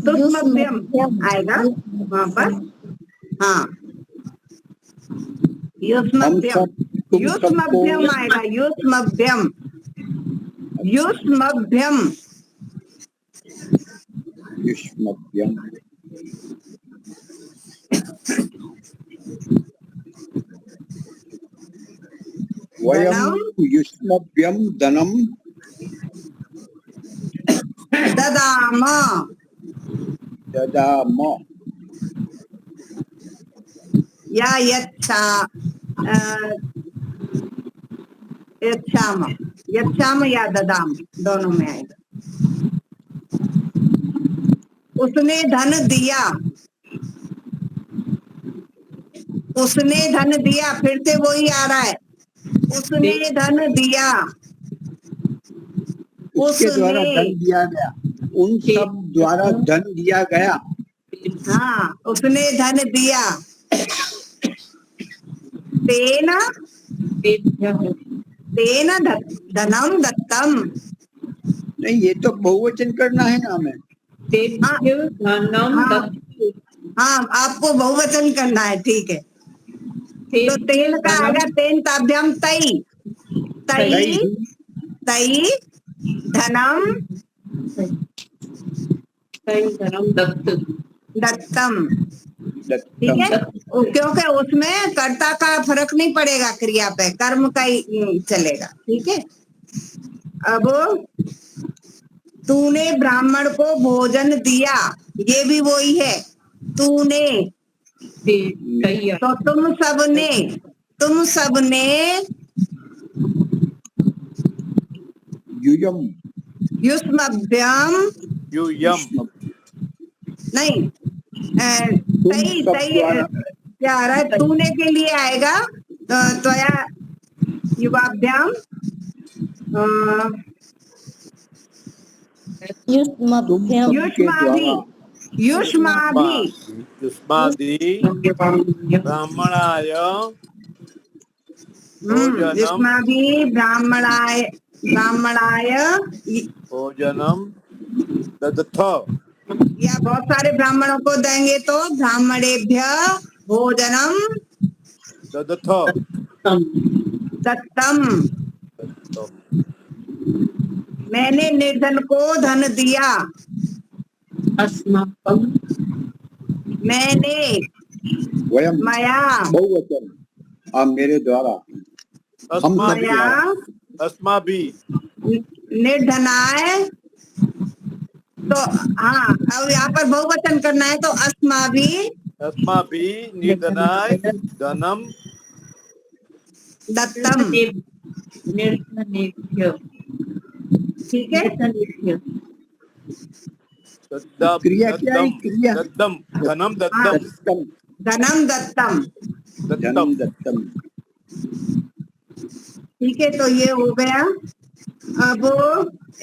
तुष्मभ्यम आएगा वहां पर। हाँ, युष्मभ्यम, युष्मभ्यम आएगा, युष्मभ्यम, युष्मभ्यम, युष्मभ्यम। वयम युष्मभ्यम धनम ददाम, ददाम। या यच्छाम यच्छाम या ददाम, दोनों में आएगा। उसने धन दिया, उसने धन दिया, फिर से वही आ रहा है, उसने धन दिया, उसके द्वारा उसने, धन दिया गया, उन सब द्वारा धन दिया गया। हाँ, उसने धन दिया, तेन तेन धनम दत्तम। नहीं, ये तो बहुवचन करना है ना हमें। हाँ, आपको बहुवचन करना है, ठीक है। तो तेन का आएगा तेन ताभ्याम तई, तई तई धनम दत्तम, ठीक है। क्योंकि उसमें कर्ता का फर्क नहीं पड़ेगा, क्रिया पे कर्म का ही चलेगा, ठीक है। अब तूने ब्राह्मण को भोजन दिया, ये भी वही है, तूने, तो तुम सबने युयम युष्मभ्याम, यूयम नहीं, तुम तई सब तई द्वारा क्या आ रहा है, तूने के लिए आएगा त्वया युवाभ्याम, युष्मभ्यम युष्माभि, युष्माभि, युष्मादि ब्राह्मणाय भोजनम युष्माभि ब्राह्मणाय भोजनम ददथ, या बहुत सारे ब्राह्मणों को देंगे तो ब्राह्मणेभ्य भोजनम ददथ दत्तम। मैंने निर्धन को धन दिया, मैंने, वयम मया, बहुवचन, मेरे द्वारा, हम सब मया द्वारा, अस्माभि निर्धनाय, तो हाँ, अब यहाँ पर बहुवचन करना है तो अस्माभि निर्धनाय धनम दत्तम, ठीक है। क्रिया क्या है? क्रिया दत्तम धनम हाँ, दत्तम धनम दत्तम, धनम दत्तम। ठीक है। तो ये हो गया। अब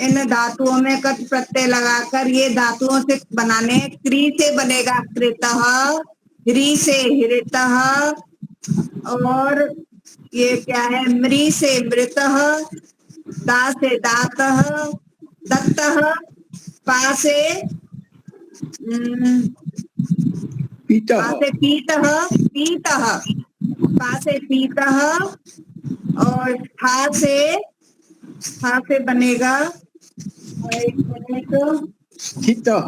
इन धातुओं में कट प्रत्यय लगाकर ये धातुओं से बनाने, क्री से बनेगा कृतः, ह्री से हृतः, और ये क्या है, मृ से मृतः, दा से दातः, दत्तः, पा से पीतः, पा से पीतः, पीतः, पा से पीतः, और था से बनेगा स्थितः,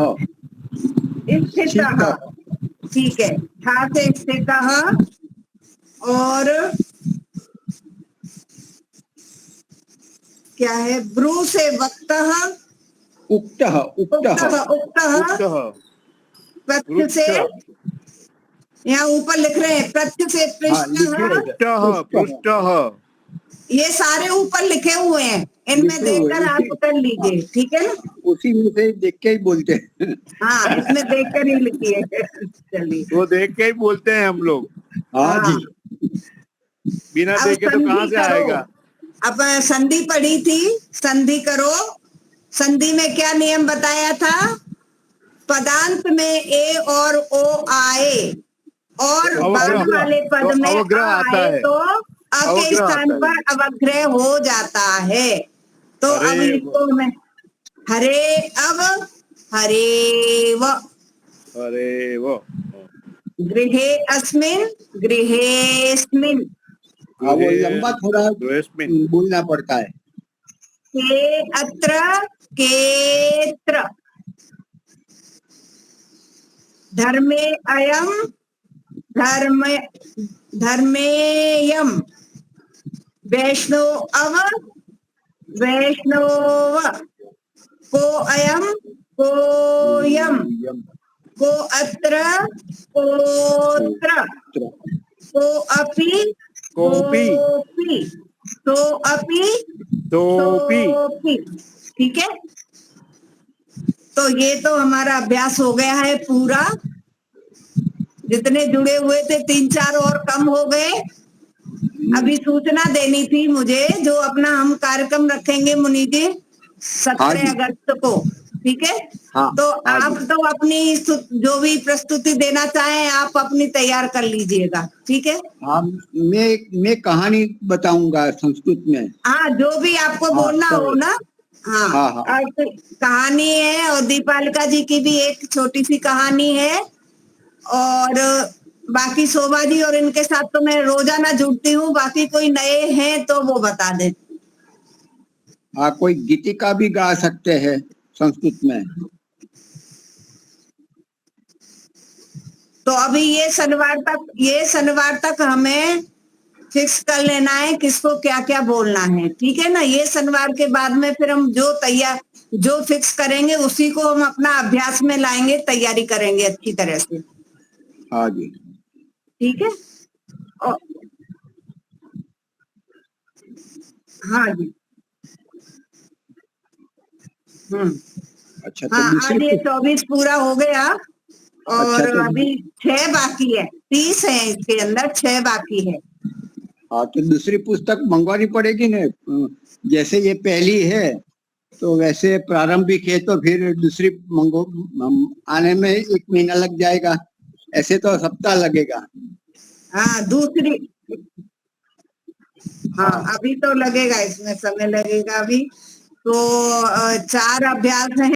स्थितः, ठीक है। था से स्थितः, और क्या है, ब्रू से वक्तः, उक्तः, उक्तः, उक्तः, प्रत्य से, यहाँ ऊपर लिख रहे हैं प्रत्य से पृष्ठः, पृष्ठः, ये सारे ऊपर लिखे हुए हैं, इनमें देखकर आप कर लीजिए, ठीक है ना। उसी में से देख के ही बोलते हैं। हाँ, इसमें देखकर ही लिखिए, चलिए। वो देख के ही बोलते हैं हम लोग। हाँ जी, बिना अब देखे तो कहाँ से संधि करो। आएगा। अब संधि पढ़ी थी, संधि करो। संधि में क्या नियम बताया था, पदांत में ए और ओ आए और बाद वाले पद में अवग्रह आता आए है, तो अ के स्थान पर अवग्रह हो जाता है। तो अब इसको मैं हरे, अब हरेव, हरेव, गृहे अस्मिन्, गृहेस्मिन्, वो लंबा थोड़ा बोलना पड़ता है। के अत्र, केत्र, धर्मे अयम, धर्मेयम, वैष्णव अव, वैष्णव, को अयम, कोयम, को अत्र, कोत्र, कोऽपि कोऽपि सोऽपि सोऽपि सोऽपि। सोऽपि। ठीक है, तो ये तो हमारा अभ्यास हो गया है पूरा। जितने जुड़े हुए थे 3-4 और कम हो गए। अभी सूचना देनी थी मुझे, जो अपना हम कार्यक्रम रखेंगे मुनि जी हाँ 17 जी। अगस्त को। ठीक है, हाँ तो हाँ आप जी। तो अपनी जो भी प्रस्तुति देना चाहें आप अपनी तैयार कर लीजिएगा। ठीक है, हाँ, मैं कहानी बताऊंगा संस्कृत में। हाँ, जो भी आपको हाँ बोलना हो चलो ना। हाँ, हाँ हाँ और कहानी है, और दीपालिका जी की भी एक छोटी सी कहानी है, और बाकी शोभा जी और इनके साथ तो मैं रोजाना जुड़ती हूँ। बाकी कोई नए हैं तो वो बता दें। हाँ, कोई गीतिका भी गा सकते हैं संस्कृत में। तो अभी ये शनिवार तक हमें फिक्स कर लेना है किसको क्या क्या बोलना है। ठीक है ना, ये शनिवार के बाद में फिर हम जो फिक्स करेंगे उसी को हम अपना अभ्यास में लाएंगे, तैयारी करेंगे अच्छी तरह से। हाँ जी। ठीक है, और हाँ जी। अच्छा, तो हाँ, दूसरी आज ये 24 पूरा हो गया, अच्छा, और तो अभी 6 बाकी है। 30 है इसके अंदर, 6 बाकी है। हाँ, तो दूसरी पुस्तक मंगवानी पड़ेगी ना। जैसे ये पहली है तो वैसे प्रारंभिक है, तो फिर दूसरी आने में 1 महीना लग जाएगा। ऐसे तो सप्ताह लगेगा। हाँ, दूसरी। हाँ, हाँ अभी तो लगेगा, इसमें समय लगेगा अभी। तो 4 अभ्यास हैं।